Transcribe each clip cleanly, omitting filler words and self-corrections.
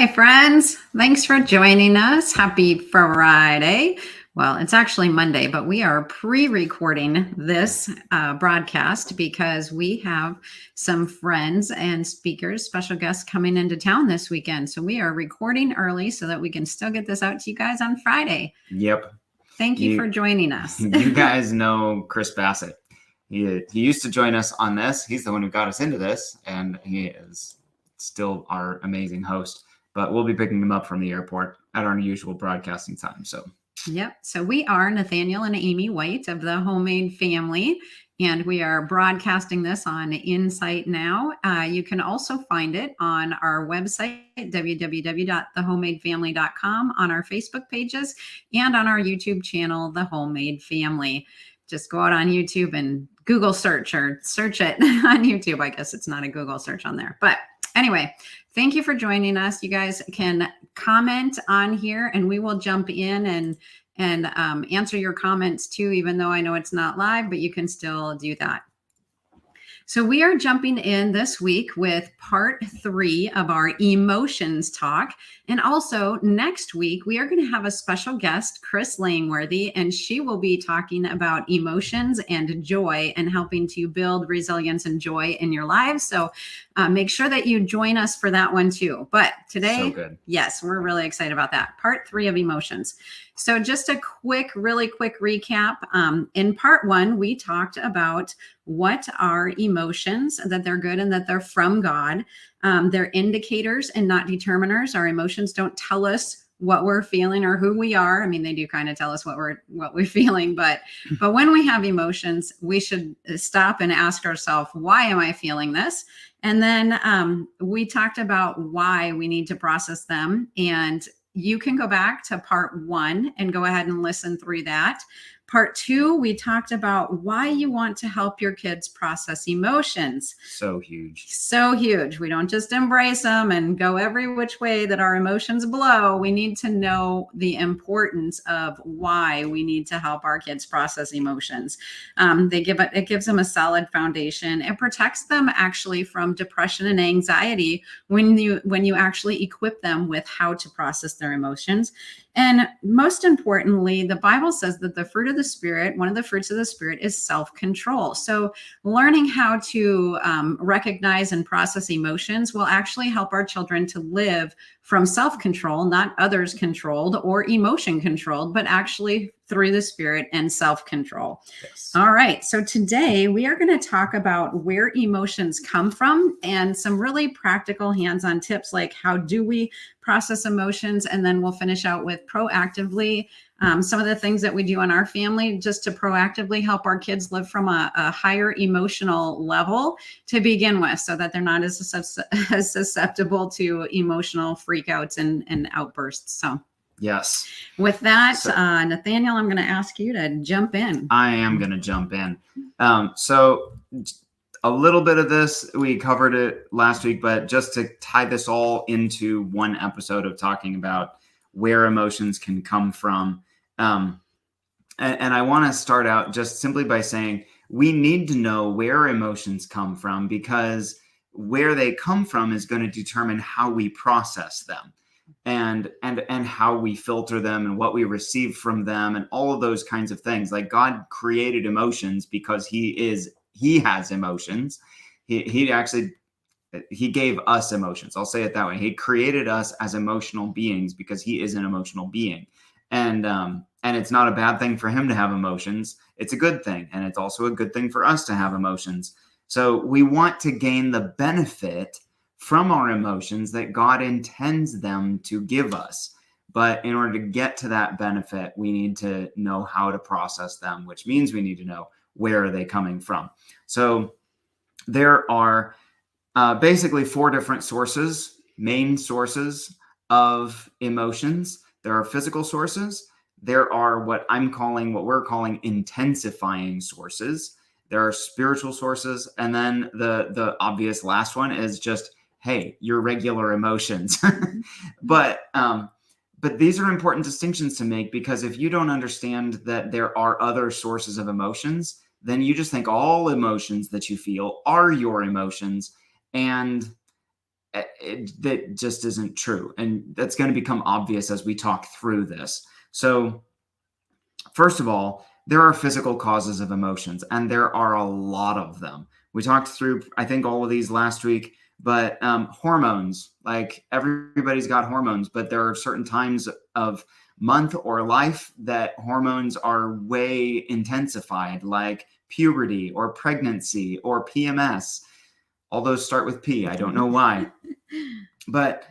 Hi, friends. Thanks for joining us. Happy Friday. Well, it's actually Monday, but we are pre-recording this broadcast because we have some friends and speakers, special guests coming into town this weekend. So we are recording early so that we can still get this out to you guys on Friday. Yep. Thank you for joining us. You guys know Chris Bassett. He used to join us on this. He's the one who got us into this, and he is still our amazing host. But we'll be picking him up from the airport at our usual broadcasting time. Yep. So we are Nathaniel and Amy White of the Homemade Family, and we are broadcasting this on Insight Now. You can also find it on our website, www.thehomemadefamily.com, on our Facebook pages, and on our YouTube channel, The Homemade Family. Just go out on YouTube and Google search or search it on YouTube. I guess it's not a Google search on there. But anyway, thank you for joining us. You guys can comment on here and we will jump in and answer your comments too, even though I know it's not live, but you can still do that. So we are jumping in this week with part 3 of our emotions talk. And also next week, we are going to have a special guest, Chris Langworthy, and she will be talking about emotions and joy and helping to build resilience and joy in your lives. So make sure that you join us for that one too. But today, yes, we're really excited about that. Part 3 of emotions. So just a really quick recap. In part 1, we talked about what are emotions, that they're good and that they're from God. They're indicators and not determiners. Our emotions don't tell us what we're feeling or who we are. I mean, they do kind of tell us what we're feeling, but when we have emotions, we should stop and ask ourselves, why am I feeling this? And then we talked about why we need to process them. And you can go back to part 1 and go ahead and listen through that. Part 2, we talked about why you want to help your kids process emotions. So huge. So huge. We don't just embrace them and go every which way that our emotions blow. We need to know the importance of why we need to help our kids process emotions. It gives them a solid foundation. It protects them actually from depression and anxiety when you actually equip them with how to process their emotions. And most importantly, the Bible says that the fruit of the Spirit, one of the fruits of the Spirit, is self-control. So learning how to recognize and process emotions will actually help our children to live from self-control, not others controlled or emotion controlled, but actually through the Spirit and self-control. Yes. All right. So today we are going to talk about where emotions come from and some really practical hands-on tips, like how do we process emotions? And then we'll finish out with proactively some of the things that we do in our family just to proactively help our kids live from a higher emotional level to begin with, so that they're not as susceptible to emotional freakouts and outbursts. So yes. With that, Nathaniel, I'm going to ask you to jump in. I am going to jump in. So a little bit of this, we covered it last week, but just to tie this all into one episode of talking about where emotions can come from. And I want to start out just simply by saying we need to know where emotions come from, because where they come from is going to determine how we process them and how we filter them and what we receive from them and all of those kinds of things. Like, God created emotions because he has emotions. He gave us emotions. I'll say it that way. He created us as emotional beings because he is an emotional being. And it's not a bad thing for him to have emotions. It's a good thing. And it's also a good thing for us to have emotions. So we want to gain the benefit from our emotions that God intends them to give us. But in order to get to that benefit, we need to know how to process them, which means we need to know where are they coming from. So there are basically 4 different sources, main sources of emotions. There are physical sources. There are what we're calling intensifying sources. There are spiritual sources. And then the obvious last one is just, hey, your regular emotions. But these are important distinctions to make, because if you don't understand that there are other sources of emotions, then you just think all emotions that you feel are your emotions. And that just isn't true. And that's going to become obvious as we talk through this. So first of all, there are physical causes of emotions, and there are a lot of them. We talked through, I think, all of these last week, but hormones, like everybody's got hormones, but there are certain times of month or life that hormones are way intensified, like puberty or pregnancy or PMS. All those start with P. I don't know why. But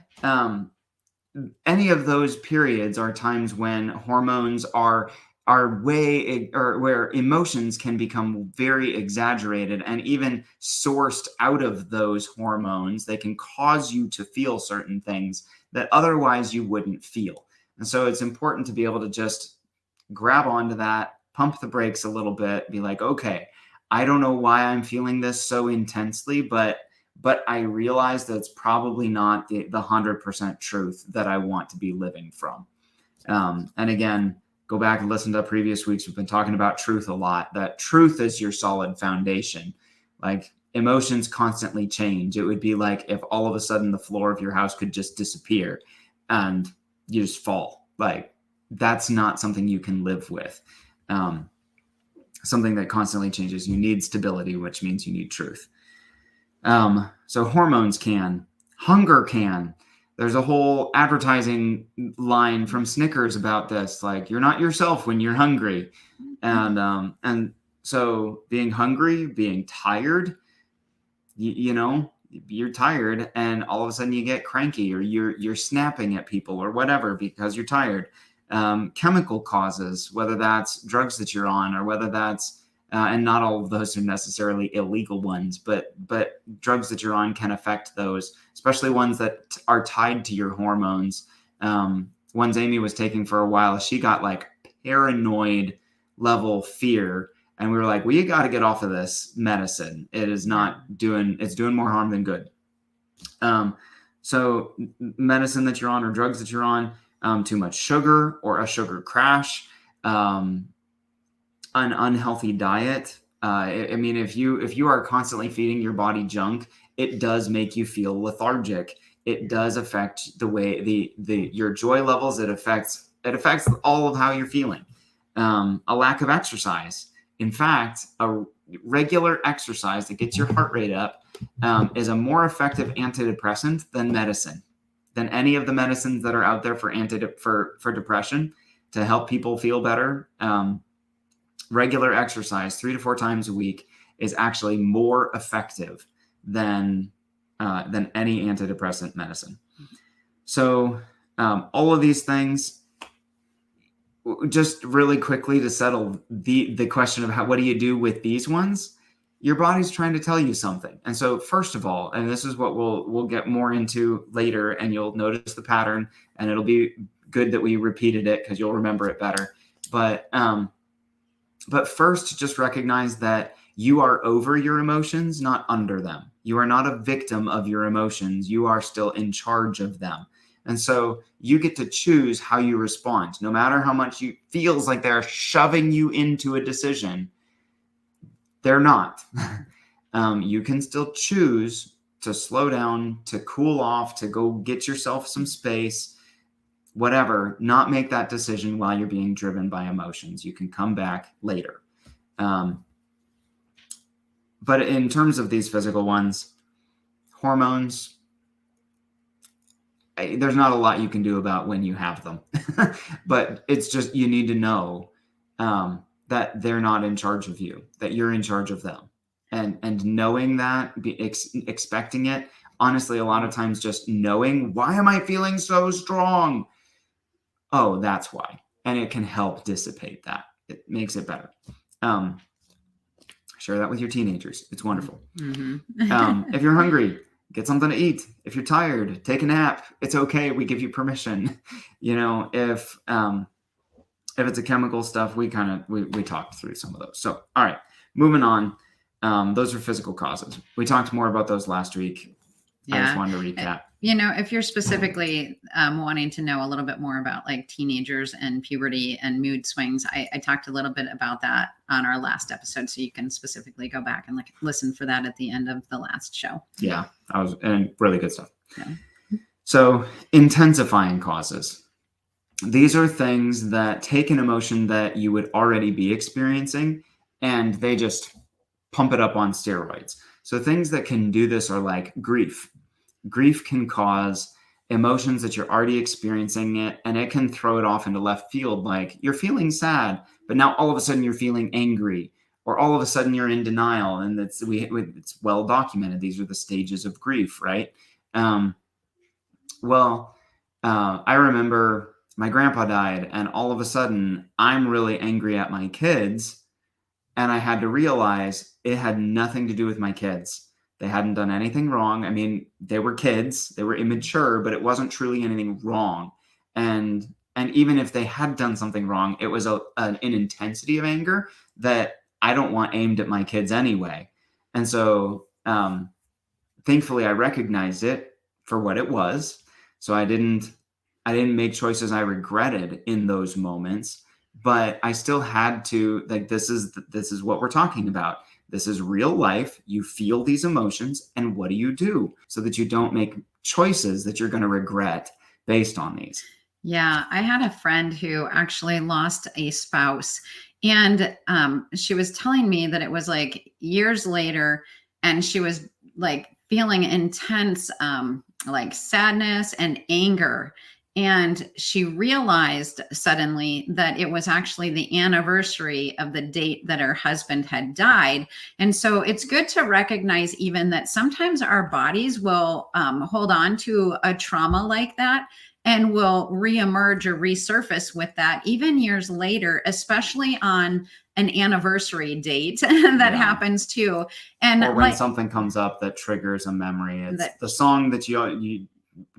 any of those periods are times when hormones are way, or where emotions can become very exaggerated and even sourced out of those hormones. They can cause you to feel certain things that otherwise you wouldn't feel. And so it's important to be able to just grab onto that, pump the brakes a little bit, be like, okay, I don't know why I'm feeling this so intensely, but I realize that it's probably not the 100% truth that I want to be living from. And again, go back and listen to previous weeks. We've been talking about truth a lot, that truth is your solid foundation. Like emotions constantly change. It would be like if all of a sudden the floor of your house could just disappear and you just fall. Like that's not something you can live with. Something that constantly changes. You need stability, which means you need truth. So hormones can, hunger can. There's a whole advertising line from Snickers about this, like you're not yourself when you're hungry. And so being hungry, being tired, you're tired and all of a sudden you get cranky or you're snapping at people or whatever because you're tired. Chemical causes, whether that's drugs that you're on or whether that's and not all of those are necessarily illegal ones, but drugs that you're on can affect those, especially ones that are tied to your hormones. Ones Amy was taking for a while, she got like paranoid level fear. And we were like, well, you got to get off of this medicine. It is it's doing more harm than good. So medicine that you're on or drugs that you're on, too much sugar or a sugar crash, an unhealthy diet. I mean, if you are constantly feeding your body junk, it does make you feel lethargic. It does affect the way your joy levels. It affects all of how you're feeling. A lack of exercise. In fact, a regular exercise that gets your heart rate up is a more effective antidepressant than medicine, than any of the medicines that are out there for depression to help people feel better. Regular exercise 3 to 4 times a week is actually more effective than any antidepressant medicine. So all of these things, just really quickly to settle the question of what do you do with these ones? Your body's trying to tell you something. And so first of all, and this is what we'll get more into later, and you'll notice the pattern, and it'll be good that we repeated it because you'll remember it better. But first, just recognize that you are over your emotions, not under them. You are not a victim of your emotions. You are still in charge of them. And so you get to choose how you respond. No matter how much it feels like they're shoving you into a decision, they're not. You can still choose to slow down, to cool off, to go get yourself some space, whatever, not make that decision while you're being driven by emotions. You can come back later. But in terms of these physical ones, hormones, there's not a lot you can do about when you have them. But it's just, you need to know that they're not in charge of you, that you're in charge of them. And knowing that, expecting it, honestly, a lot of times just knowing, why am I feeling so strong? Oh, that's why. And it can help dissipate that. It makes it better. Share that with your teenagers. It's wonderful. Mm-hmm. If you're hungry, get something to eat. If you're tired, take a nap. It's okay. We give you permission. If it's a chemical stuff, we talked through some of those. So, all right, moving on. Those are physical causes. We talked more about those last week. Yeah. I just wanted to recap. If you're specifically wanting to know a little bit more about like teenagers and puberty and mood swings, I talked a little bit about that on our last episode. So you can specifically go back and listen for that at the end of the last show. Yeah, and really good stuff. Yeah. So intensifying causes. These are things that take an emotion that you would already be experiencing and they just pump it up on steroids. So things that can do this are like grief. Grief can cause emotions that you're already experiencing it, and it can throw it off into left field. Like you're feeling sad, but now all of a sudden you're feeling angry, or all of a sudden you're in denial. And it's well documented. These are the stages of grief, right? I remember my grandpa died, and all of a sudden I'm really angry at my kids. And I had to realize it had nothing to do with my kids. They hadn't done anything wrong. I mean, they were kids, they were immature, but it wasn't truly anything wrong. And even if they had done something wrong, it was an intensity of anger that I don't want aimed at my kids anyway. And so thankfully I recognized it for what it was. So I didn't make choices I regretted in those moments, but I still had to, like, this is what we're talking about. This is real life. You feel these emotions, and what do you do so that you don't make choices that you're going to regret based on these? Yeah, I had a friend who actually lost a spouse, and she was telling me that it was like years later, and she was like feeling intense like sadness and anger. And she realized suddenly that it was actually the anniversary of the date that her husband had died. And so it's good to recognize even that sometimes our bodies will hold on to a trauma like that and will reemerge or resurface with that even years later, especially on an anniversary date that happens too. And or when something comes up that triggers a memory, it's the song that you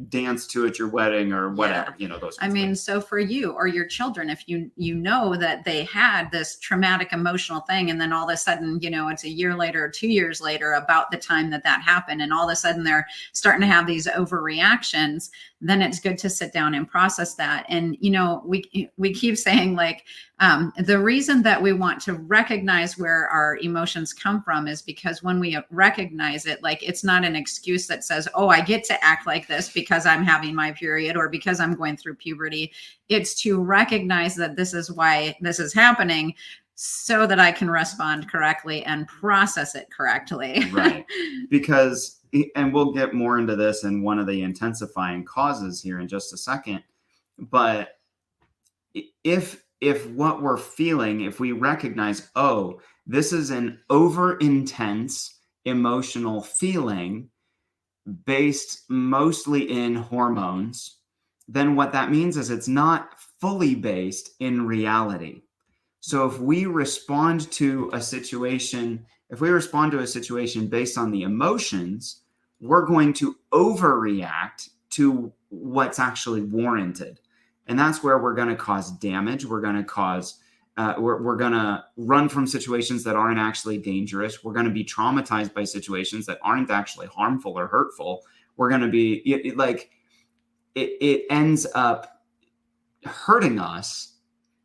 dance to at your wedding or whatever, those. I mean, so for you or your children, if you know that they had this traumatic emotional thing, and then all of a sudden, it's a year later or 2 years later about the time that happened, and all of a sudden they're starting to have these overreactions, then it's good to sit down and process that. And, we keep saying like, the reason that we want to recognize where our emotions come from is because when we recognize it, like, it's not an excuse that says, oh, I get to act like this because I'm having my period or because I'm going through puberty. It's to recognize that this is why this is happening so that I can respond correctly and process it correctly. Right. Because, and we'll get more into this in one of the intensifying causes here in just a second, but if what we're feeling, if we recognize, oh, this is an over intense emotional feeling based mostly in hormones, then what that means is it's not fully based in reality. So if we respond to a situation, based on the emotions, we're going to overreact to what's actually warranted. And that's where we're going to cause damage. We're going to cause, we're going to run from situations that aren't actually dangerous. We're going to be traumatized by situations that aren't actually harmful or hurtful. We're going to be it ends up hurting us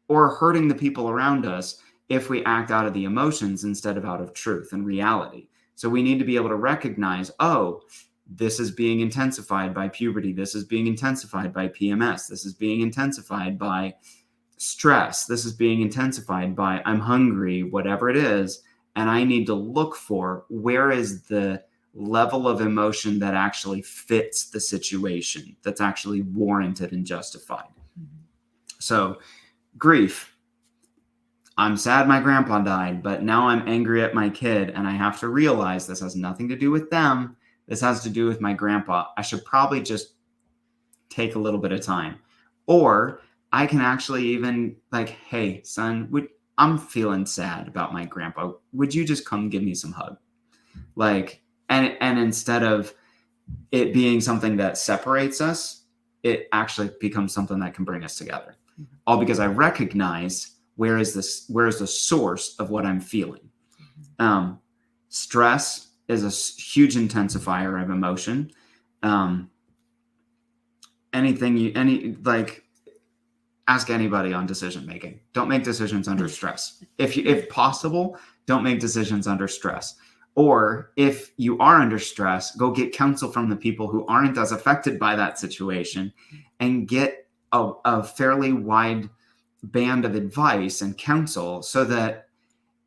or hurting the people around us if we act out of the emotions instead of out of truth and reality. So we need to be able to recognize, oh, this is being intensified by puberty. This is being intensified by PMS. This is being intensified by stress. This is being intensified by I'm hungry, whatever it is. And I need to look for where is the level of emotion that actually fits the situation, that's actually warranted and justified. Mm-hmm. So grief. I'm sad my grandpa died, but now I'm angry at my kid. And I have to realize this has nothing to do with them. This has to do with my grandpa. I should probably just take a little bit of time. Or I can actually even like, hey, son, I'm feeling sad about my grandpa. Would you just come give me some hug? Like, and instead of it being something that separates us, it actually becomes something that can bring us together. Mm-hmm. All because I recognize where is the source of what I'm feeling. Mm-hmm. Stress is a huge intensifier of emotion. Ask anybody on decision making. Don't make decisions under stress. If possible, don't make decisions under stress. Or if you are under stress, go get counsel from the people who aren't as affected by that situation and get a fairly wide band of advice and counsel so that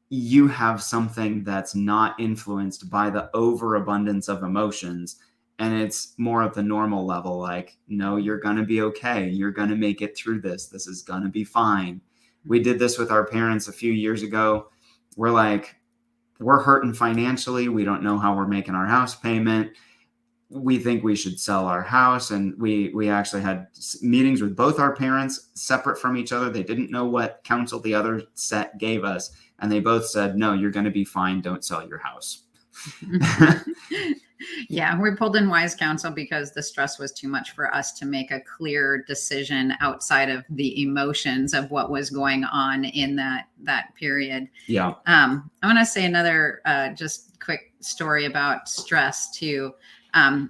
you have something that's not influenced by the overabundance of emotions, and it's more of the normal level, like, no, you're going to be okay. You're going to make it through this. This is going to be fine. We did this with our parents a few years ago. We're like, we're hurting financially. We don't know how we're making our house payment. We think we should sell our house. And we actually had meetings with both our parents separate from each other. They didn't know what counsel the other set gave us. And they both said, no, you're going to be fine. Don't sell your house. Yeah, we pulled in wise counsel because the stress was too much for us to make a clear decision outside of the emotions of what was going on in that period. Yeah. I want to say another just quick story about stress too.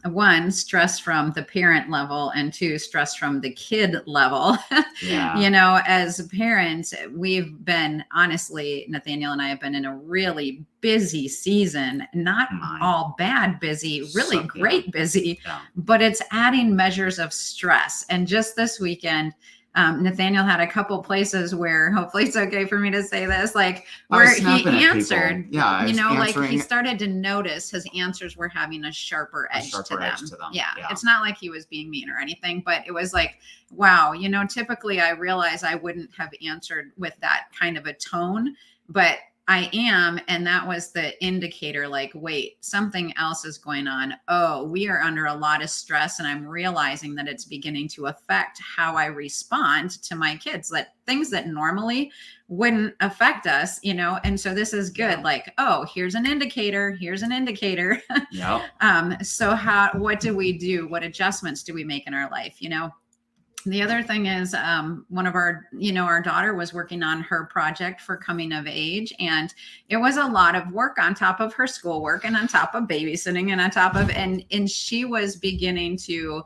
One, stress from the parent level, and two, stress from the kid level. Yeah. You know, as parents, we've been, honestly, Nathaniel and I have been in a really busy season, not all bad busy, really great busy, but it's adding measures of stress. And just this weekend, Nathaniel had a couple places where, hopefully it's okay for me to say this, like where he answered, you know, like he started to notice his answers were having a sharper edge to them. Yeah. It's not like he was being mean or anything, but it was like, wow, you know, typically I realize I wouldn't have answered with that kind of a tone, but I am. And that was the indicator, like, wait, something else is going on. Oh, we are under a lot of stress. And I'm realizing that it's beginning to affect how I respond to my kids, that things that normally wouldn't affect us, you know? And so this is good. Yeah. Like, oh, here's an indicator. Here's an indicator. Yeah. So what do we do? What adjustments do we make in our life? You know? The other thing is one of our, you know, our daughter was working on her project for coming of age, and it was a lot of work on top of her schoolwork and on top of babysitting and on top of, and she was beginning to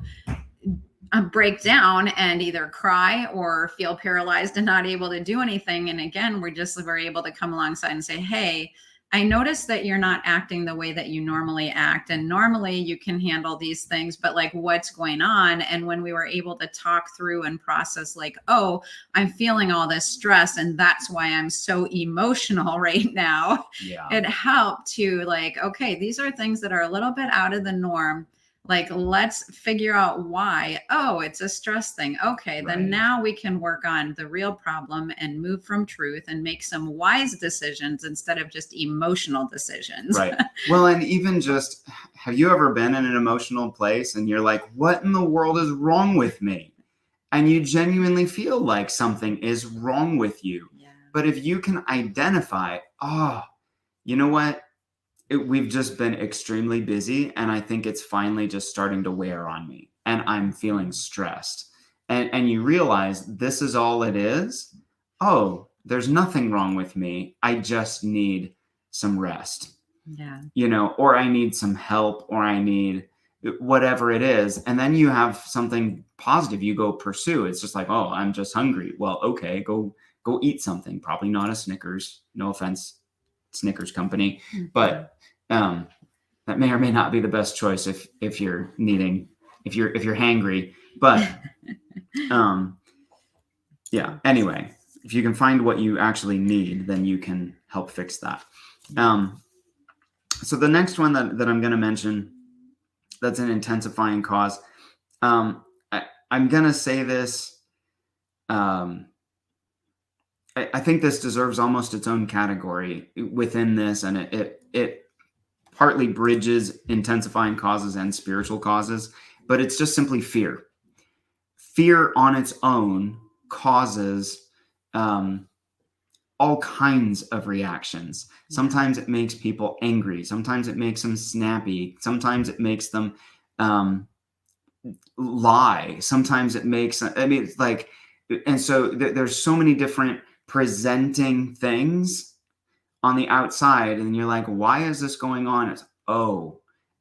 break down and either cry or feel paralyzed and not able to do anything. And again, we just were able to come alongside and say, hey, I noticed that you're not acting the way that you normally act. And normally you can handle these things, but like, what's going on? And when we were able to talk through and process, like, oh, I'm feeling all this stress, and that's why I'm so emotional right now. Yeah. It helped to, like, okay, these are things that are a little bit out of the norm. Like, let's figure out why. Oh, it's a stress thing. Okay, then now we can work on the real problem and move from truth and make some wise decisions instead of just emotional decisions. Right. Well, and even just, have you ever been in an emotional place and you're like, what in the world is wrong with me? And you genuinely feel like something is wrong with you. Yeah. But if you can identify, oh, you know what? We've just been extremely busy, and I think it's finally just starting to wear on me, and I'm feeling stressed. And you realize this is all it is. Oh, there's nothing wrong with me. I just need some rest. Yeah. You know, or I need some help, or I need whatever it is. And then you have something positive you go pursue. It's just like, oh, I'm just hungry. Well, okay, go eat something. Probably not a Snickers. No offense, Snickers company, but that may or may not be the best choice if you're hangry. But yeah. Anyway, if you can find what you actually need, then you can help fix that. So the next one that I'm going to mention, that's an intensifying cause. I'm going to say this. I think this deserves almost its own category within this, and it partly bridges intensifying causes and spiritual causes, but it's just simply fear. Fear on its own causes all kinds of reactions. Sometimes it makes people angry. Sometimes it makes them snappy. Sometimes it makes them lie. Sometimes it makes, it's like, and so there's so many different presenting things on the outside, and you're like, why is this going on? It's, oh,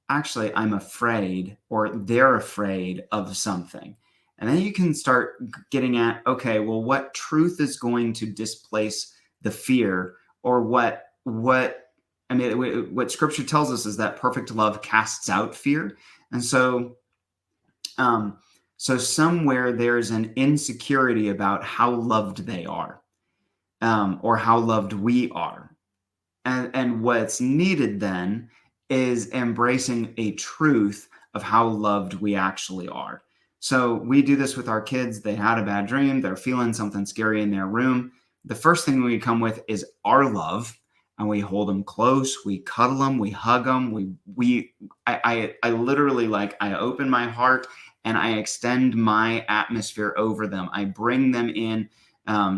actually, I'm afraid, or they're afraid of something. And then you can start getting at, okay, well, what truth is going to displace the fear, or what I mean, what Scripture tells us is that perfect love casts out fear. And so, so somewhere there's an insecurity about how loved they are, or how loved we are. And what's needed then is embracing a truth of how loved we actually are. So we do this with our kids. They had a bad dream. They're feeling something scary in their room. The first thing we come with is our love, and we hold them close. We cuddle them. We hug them. I literally, like, I open my heart and I extend my atmosphere over them. I bring them in.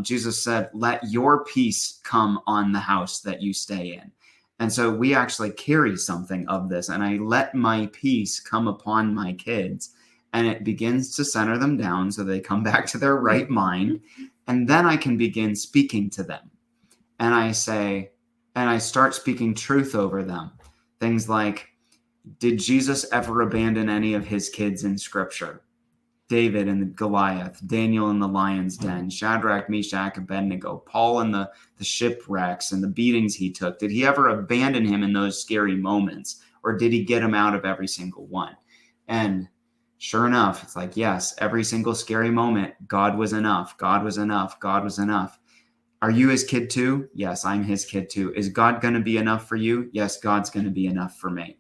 Jesus said, "Let your peace come on the house that you stay in." And so we actually carry something of this, and I let my peace come upon my kids, and it begins to center them down so they come back to their right mind. And then I can begin speaking to them. And I start speaking truth over them. Things like, did Jesus ever abandon any of his kids in Scripture? David and Goliath, Daniel in the lion's den, Shadrach, Meshach, Abednego, Paul in the shipwrecks and the beatings he took. Did he ever abandon him in those scary moments, or did he get him out of every single one? And sure enough, it's like, yes, every single scary moment, God was enough. God was enough. God was enough. Are you his kid too? Yes, I'm his kid too. Is God going to be enough for you? Yes, God's going to be enough for me.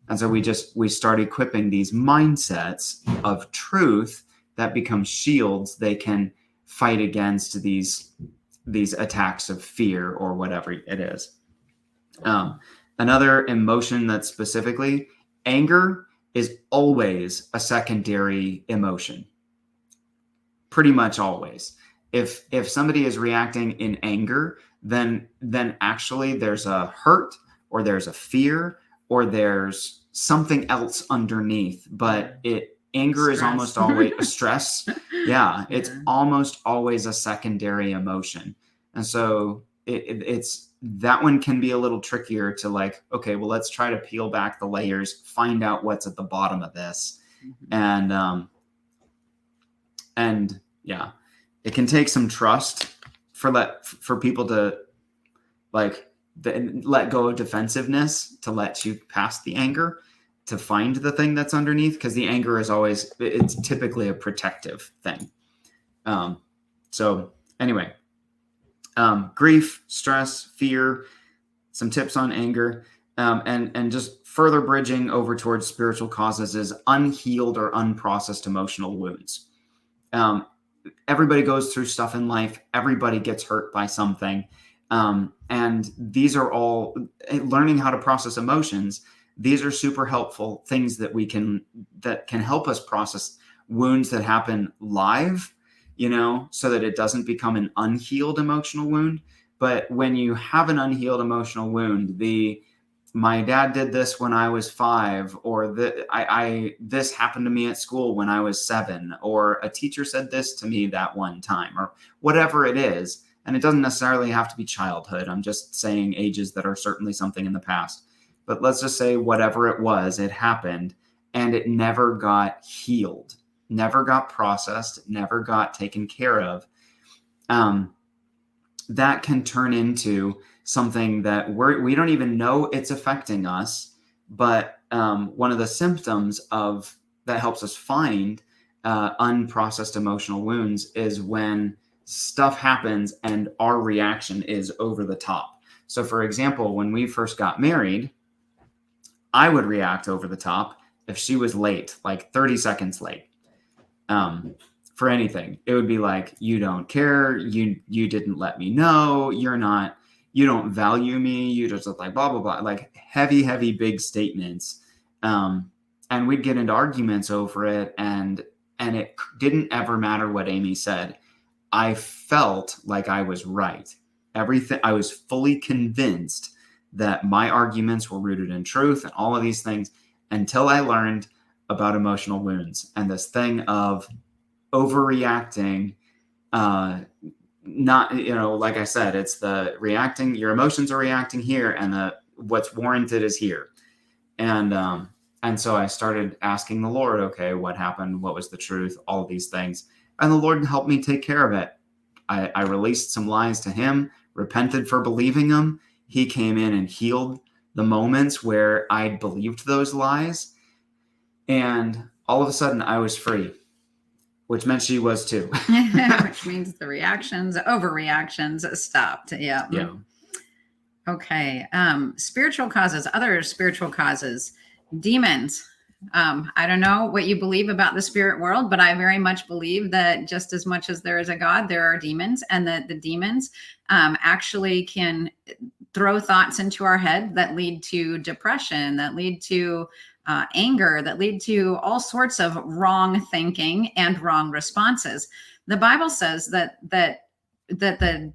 And so we start equipping these mindsets of truth that become shields. They can fight against these attacks of fear or whatever it is. Another emotion that specifically, anger is always a secondary emotion. Pretty much always. If somebody is reacting in anger, then actually there's a hurt, or there's a fear, or there's something else underneath. But anger is almost always a stress. Yeah, it's almost always a secondary emotion. And so it's that one can be a little trickier to, like, okay, well, let's try to peel back the layers, find out what's at the bottom of this. And yeah, it can take some trust for people to, like, let go of defensiveness, to let you past the anger, to find the thing that's underneath, because the anger is always, it's typically a protective thing. So anyway, grief, stress, fear, some tips on anger, and just further bridging over towards spiritual causes is unhealed or unprocessed emotional wounds. Everybody goes through stuff in life. Everybody gets hurt by something. And these are all learning how to process emotions. These are super helpful things that can help us process wounds that happen live, so that it doesn't become an unhealed emotional wound. But when you have an unhealed emotional wound, my dad did this when I was 5, or this happened to me at school when I was 7, or a teacher said this to me that one time, or whatever it is. And it doesn't necessarily have to be childhood. I'm just saying ages that are certainly something in the past. But let's just say whatever it was, it happened, and it never got healed, never got processed, never got taken care of. That can turn into something that we don't even know it's affecting us. But one of the symptoms of that helps us find unprocessed emotional wounds is when stuff happens and our reaction is over the top. So for example, when we first got married, I would react over the top if she was late, like 30 seconds late, for anything. It would be like, you don't care. You didn't let me know. You don't value me. You just look like blah, blah, blah, like heavy, big statements. And we'd get into arguments over it. And it didn't ever matter what Amy said. I felt like I was right. I was fully convinced that my arguments were rooted in truth and all of these things, until I learned about emotional wounds and this thing of overreacting. Not, like I said, it's the reacting, your emotions are reacting here, and what's warranted is here. And so I started asking the Lord, okay, what happened? What was the truth? All of these things. And the Lord helped me take care of it. I released some lies to him, repented for believing them. He came in and healed the moments where I believed those lies, and all of a sudden I was free, which meant she was too. Which means the overreactions stopped. Yeah. Yeah. Okay. Spiritual causes, other spiritual causes, demons. I don't know what you believe about the spirit world, but I very much believe that just as much as there is a God, there are demons, and that the demons actually can throw thoughts into our head that lead to depression, that lead to anger, that lead to all sorts of wrong thinking and wrong responses. The Bible says that the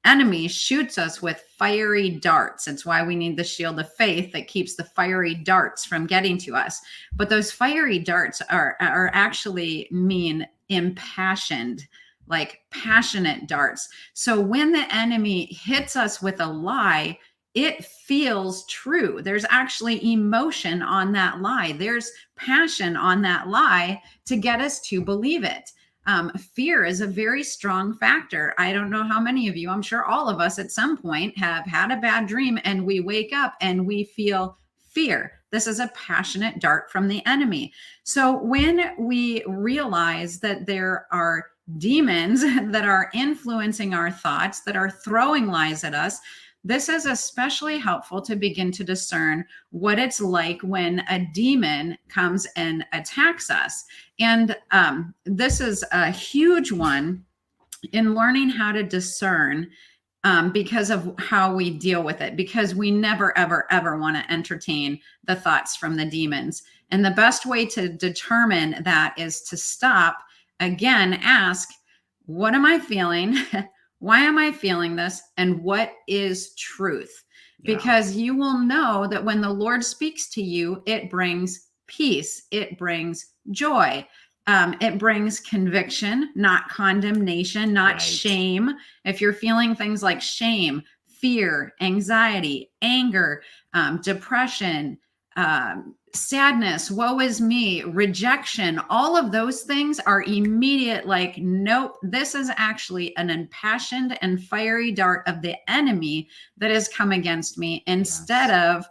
enemy shoots us with fiery darts. It's why we need the shield of faith that keeps the fiery darts from getting to us. But those fiery darts are actually mean impassioned, like passionate darts. So when the enemy hits us with a lie, it feels true. There's actually emotion on that lie. There's passion on that lie to get us to believe it. Fear is a very strong factor. I don't know how many of you, I'm sure all of us at some point have had a bad dream and we wake up and we feel fear. This is a passionate dart from the enemy. So when we realize that there are demons that are influencing our thoughts, that are throwing lies at us, this is especially helpful to begin to discern what it's like when a demon comes and attacks us. And this is a huge one in learning how to discern because of how we deal with it, because we never, ever, ever want to entertain the thoughts from the demons. And the best way to determine that is to stop, again, ask, what am I feeling? Why am I feeling this? And what is truth? Yeah. Because you will know that when the Lord speaks to you, it brings peace. It brings joy. It brings conviction, not condemnation, not Right. shame. If you're feeling things like shame, fear, anxiety, anger, depression, sadness, woe is me, rejection, all of those things are immediate, like, nope, this is actually an impassioned and fiery dart of the enemy that has come against me instead of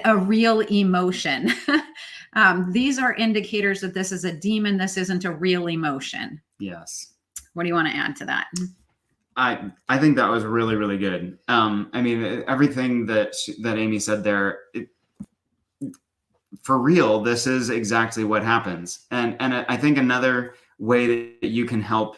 a real emotion. These are indicators that this is a demon. This isn't a real emotion. Yes. What do you want to add to that? I think that was really, really good. I mean, everything that Amy said there, for real, this is exactly what happens. And I think another way that you can help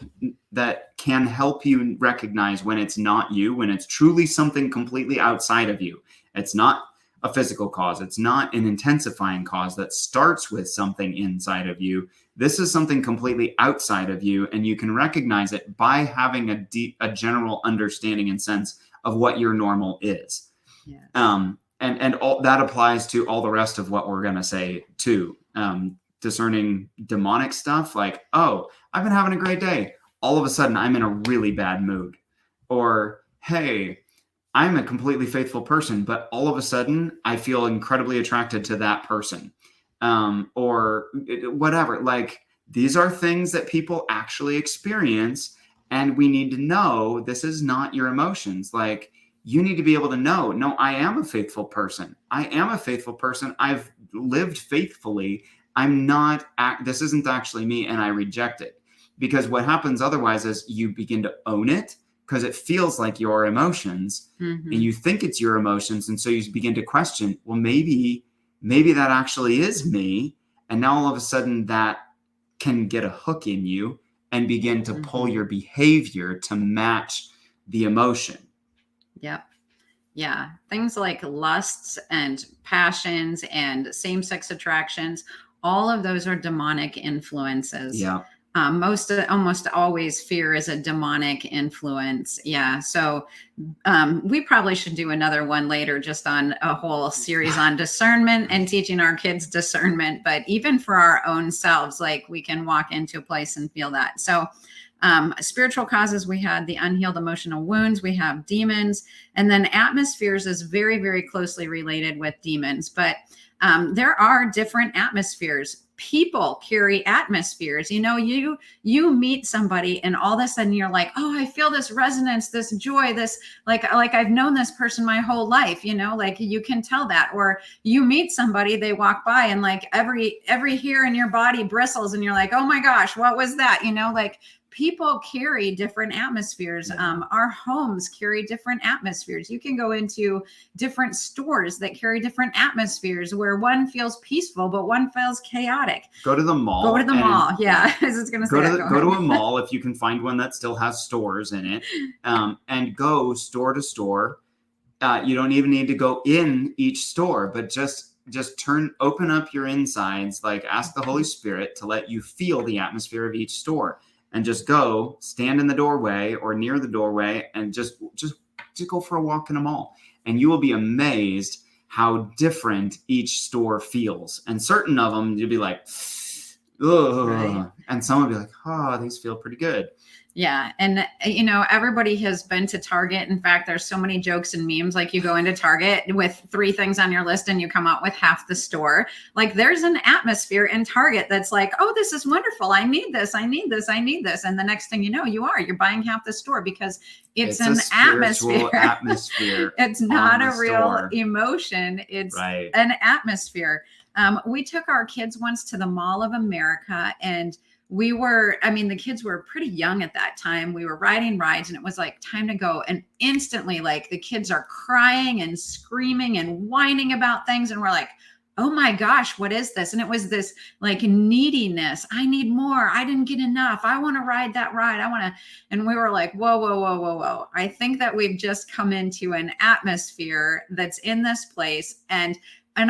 you recognize when it's not you, when it's truly something completely outside of you. It's not a physical cause. It's not an intensifying cause that starts with something inside of you. This is something completely outside of you, and you can recognize it by having a general understanding and sense of what your normal is. Yes. And all that applies to all the rest of what we're going to say too. Discerning demonic stuff like, oh, I've been having a great day. All of a sudden, I'm in a really bad mood. Or, hey, I'm a completely faithful person, but all of a sudden, I feel incredibly attracted to that person. Or whatever. Like, these are things that people actually experience, and we need to know this is not your emotions. Like, you need to be able to know, no, I am a faithful person. I am a faithful person. I've lived faithfully. This isn't actually me, and I reject it. Because what happens otherwise is you begin to own it because it feels like your emotions, and you think it's your emotions. And so you begin to question, well, maybe that actually is me. And now all of a sudden that can get a hook in you and begin to pull your behavior to match the emotion. Yep. Yeah. Things like lusts and passions and same-sex attractions, all of those are demonic influences. Yeah. Almost always fear is a demonic influence. Yeah. So we probably should do another one later, just on a whole series on discernment and teaching our kids discernment. But even for our own selves, like, we can walk into a place and feel that. So spiritual causes, we had the unhealed emotional wounds, we have demons, and then atmospheres is very, very closely related with demons. But there are different atmospheres. people carry atmospheres. You meet somebody and all of a sudden you're like, oh, I feel this resonance, this joy, this like I've known this person my whole life, like you can tell that. Or you meet somebody, they walk by and like every hair in your body bristles and you're like, oh my gosh, what was that? Like people carry different atmospheres. Our homes carry different atmospheres. You can go into different stores that carry different atmospheres where one feels peaceful, but one feels chaotic. Go to the mall. Go to the mall. Yeah. I was going to say go to a mall if you can find one that still has stores in it, and go store to store. You don't even need to go in each store, but just open up your insides, like ask the Holy Spirit to let you feel the atmosphere of each store. And just go stand in the doorway or near the doorway and just go for a walk in a mall. And you will be amazed how different each store feels. And certain of them, you'll be like, ugh. Right. And some will be like, oh, these feel pretty good. Yeah. And, everybody has been to Target. In fact, there's so many jokes and memes. Like you go into Target with 3 things on your list and you come out with half the store. Like there's an atmosphere in Target that's like, oh, this is wonderful. I need this. I need this. I need this. And the next thing you know, you're buying half the store because it's an atmosphere. It's not a real emotion. It's an atmosphere. We took our kids once to the Mall of America, and the kids were pretty young at that time. We were riding rides and it was like time to go. And instantly, like the kids are crying and screaming and whining about things. And we're like, oh my gosh, what is this? And it was this like neediness. I need more. I didn't get enough. I want to ride that ride. And we were like, whoa. I think that we've just come into an atmosphere that's in this place. And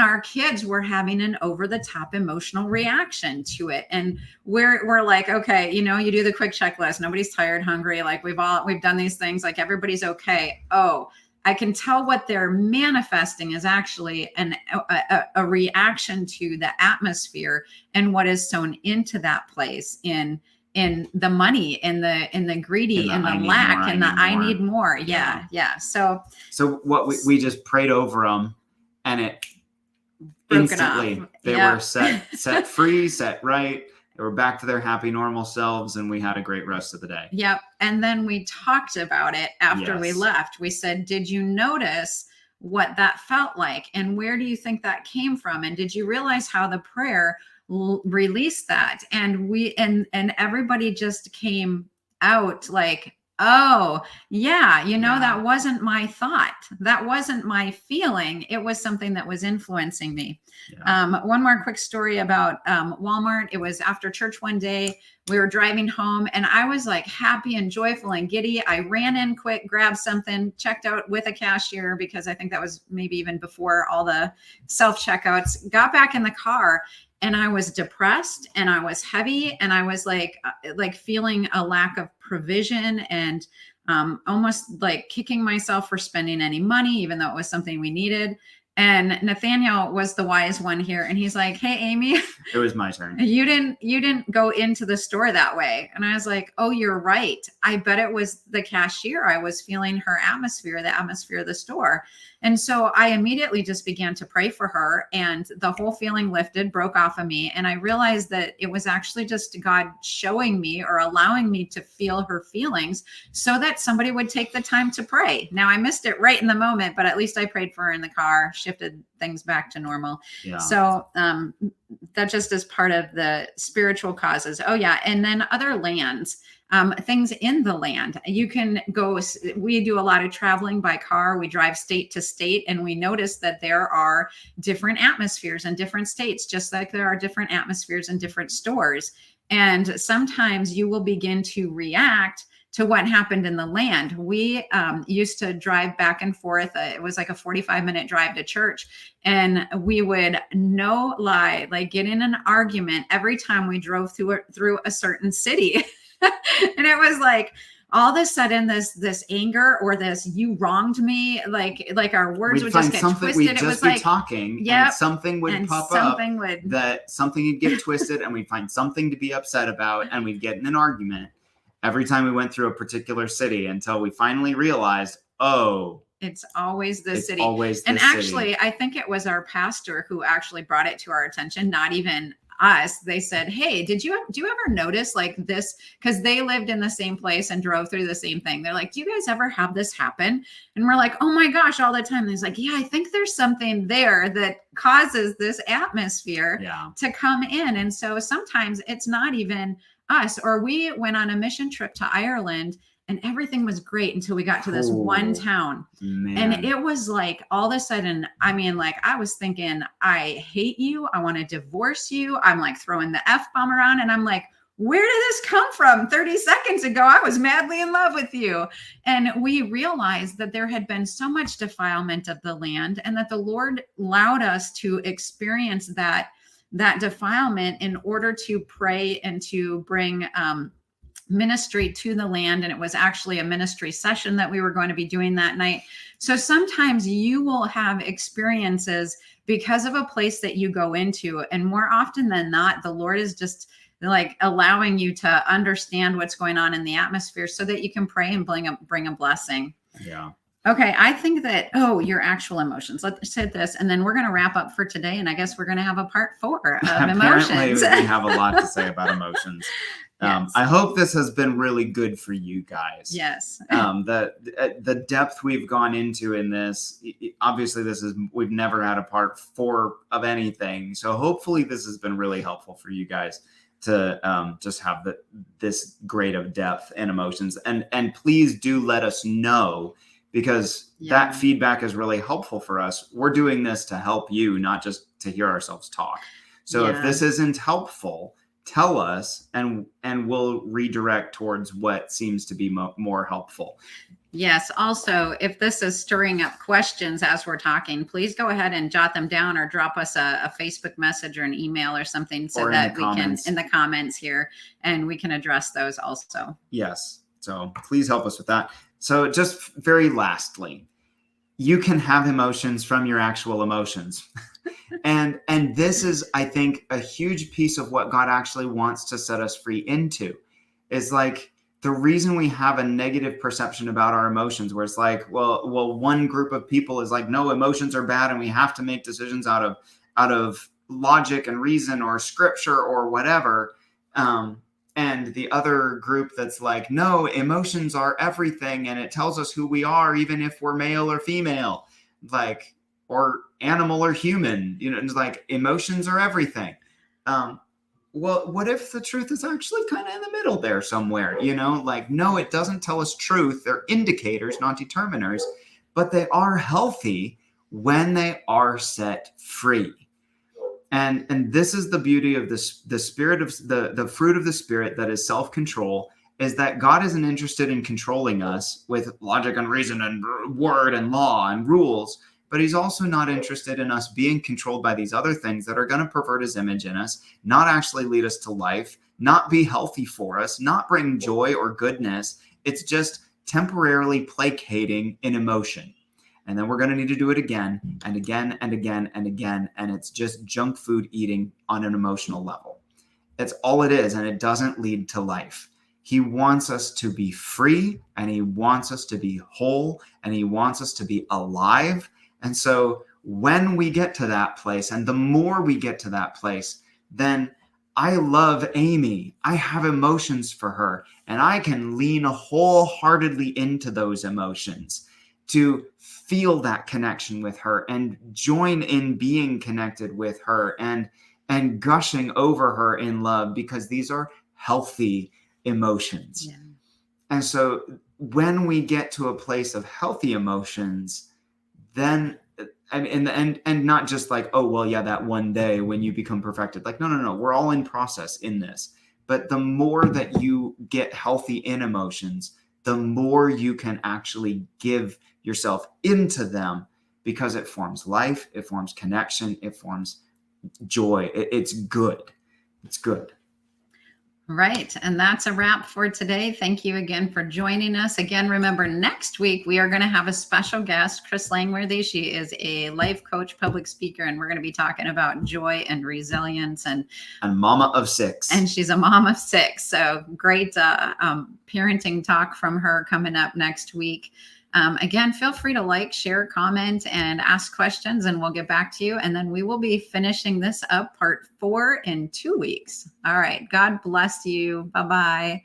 our kids were having an over-the-top emotional reaction to it. And we're like, okay, you do the quick checklist. Nobody's tired, hungry. Like we've done these things. Like everybody's okay. Oh, I can tell what they're manifesting is actually a reaction to the atmosphere and what is sown into that place in the money, in the greedy, in the lack, and the I need more. Yeah. So what we just prayed over them, and it instantly they were set free, set right. They were back to their happy, normal selves, and we had a great rest of the day. Yep. And then we talked about it after we left. We said, did you notice what that felt like? And where do you think that came from? And did you realize how the prayer released that? And and everybody just came out like, oh, yeah, that wasn't my thought. That wasn't my feeling. It was something that was influencing me. Yeah. One more quick story about Walmart. It was after church one day. We were driving home and I was like happy and joyful and giddy. I ran in quick, grabbed something, checked out with a cashier because I think that was maybe even before all the self-checkouts, got back in the car. And I was depressed and I was heavy and I was like feeling a lack of provision and almost like kicking myself for spending any money, even though it was something we needed. And Nathaniel was the wise one here. And he's like, hey, Amy, it was my turn. You didn't go into the store that way. And I was like, oh, you're right. I bet it was the cashier. I was feeling her atmosphere, the atmosphere of the store. And so I immediately just began to pray for her and the whole feeling lifted, broke off of me. And I realized that it was actually just God showing me or allowing me to feel her feelings so that somebody would take the time to pray. Now I missed it right in the moment, but at least I prayed for her in the car, shifted things back to normal. Yeah. So that just is part of the spiritual causes. Oh yeah. And then other lands. Things in the land. You can go, we do a lot of traveling by car. We drive state to state and we notice that there are different atmospheres in different states, just like there are different atmospheres in different stores. And sometimes you will begin to react to what happened in the land. We used to drive back and forth. It was like a 45-minute drive to church. And we would, no lie, like get in an argument every time we drove through a certain city. And it was like all of a sudden this anger or this you wronged me, like our words would just get twisted. We'd just be talking and something would pop up that something would get twisted and we'd find something to be upset about and we'd get in an argument every time we went through a particular city until we finally realized, oh, it's always the city. Always the and city. Actually, I think it was our pastor who actually brought it to our attention, not even us, they said, hey, do you ever notice like this? Because they lived in the same place and drove through the same thing. They're like, do you guys ever have this happen? And we're like, oh my gosh, all the time. And he's like, yeah, I think there's something there that causes this atmosphere to come in. And so sometimes it's not even us. Or we went on a mission trip to Ireland and everything was great until we got to this one town. Man. And it was like all of a sudden, I mean, like I was thinking, I hate you. I want to divorce you. I'm like throwing the F-bomb around and I'm like, where did this come from? 30 seconds ago, I was madly in love with you. And we realized that there had been so much defilement of the land and that the Lord allowed us to experience that defilement in order to pray and to bring ministry to the land. And it was actually a ministry session that we were going to be doing that night. So sometimes you will have experiences because of a place that you go into. And more often than not, the Lord is just like allowing you to understand what's going on in the atmosphere so that you can pray and bring a blessing. Yeah. Okay, I think that, your actual emotions. Let's hit this, and then we're going to wrap up for today, and I guess we're going to have a part 4 of emotions. Apparently, we have a lot to say about emotions. Yes. I hope this has been really good for you guys. Yes. The depth we've gone into in this, obviously we've never had a part 4 of anything. So hopefully this has been really helpful for you guys to just have this grade of depth and emotions. And please do let us know, because that feedback is really helpful for us. We're doing this to help you, not just to hear ourselves talk. So if this isn't helpful, tell us and we'll redirect towards what seems to be more helpful. Yes. Also, if this is stirring up questions as we're talking, please go ahead and jot them down or drop us a Facebook message or an email or something so that we can, in the comments here, and we can address those also. Yes. So please help us with that. So just very lastly, you can have emotions from your actual emotions. And this is, I think, a huge piece of what God actually wants to set us free into, is like the reason we have a negative perception about our emotions, where it's like, well, one group of people is like, no, emotions are bad and we have to make decisions out of logic and reason or scripture or whatever. And the other group that's like, no, emotions are everything and it tells us who we are, even if we're male or female, like, or animal or human, it's like emotions are everything. Well, what if the truth is actually kind of in the middle there somewhere, like, no, it doesn't tell us truth. They're indicators, not determiners, but they are healthy when they are set free. And this is the beauty of this, the spirit of the fruit of the Spirit that is self-control, is that God isn't interested in controlling us with logic and reason and word and law and rules, but he's also not interested in us being controlled by these other things that are going to pervert his image in us, not actually lead us to life, not be healthy for us, not bring joy or goodness. It's just temporarily placating an emotion. And then we're going to need to do it again and again and again and again. And it's just junk food eating on an emotional level. That's all it is. And it doesn't lead to life. He wants us to be free, and he wants us to be whole, and he wants us to be alive. And so when we get to that place, and the more we get to that place, then I love Amy. I have emotions for her, and I can lean wholeheartedly into those emotions to feel that connection with her and join in being connected with her and gushing over her in love, because these are healthy emotions. Yeah. And so when we get to a place of healthy emotions, then and not just like, oh, well, yeah, that one day when you become perfected, like, no, we're all in process in this. But the more that you get healthy in emotions, the more you can actually give yourself into them, because it forms life, it forms connection, it forms joy. It's good. It's good. Right. And that's a wrap for today. Thank you again for joining us. Again, remember, next week we are going to have a special guest, Chris Langworthy. She is a life coach, public speaker, and we're going to be talking about joy and resilience and mama of 6. And she's a mom of 6. So great parenting talk from her coming up next week. Again, feel free to like, share, comment, and ask questions, and we'll get back to you. And then we will be finishing this up, part 4, in 2 weeks. All right. God bless you. Bye-bye.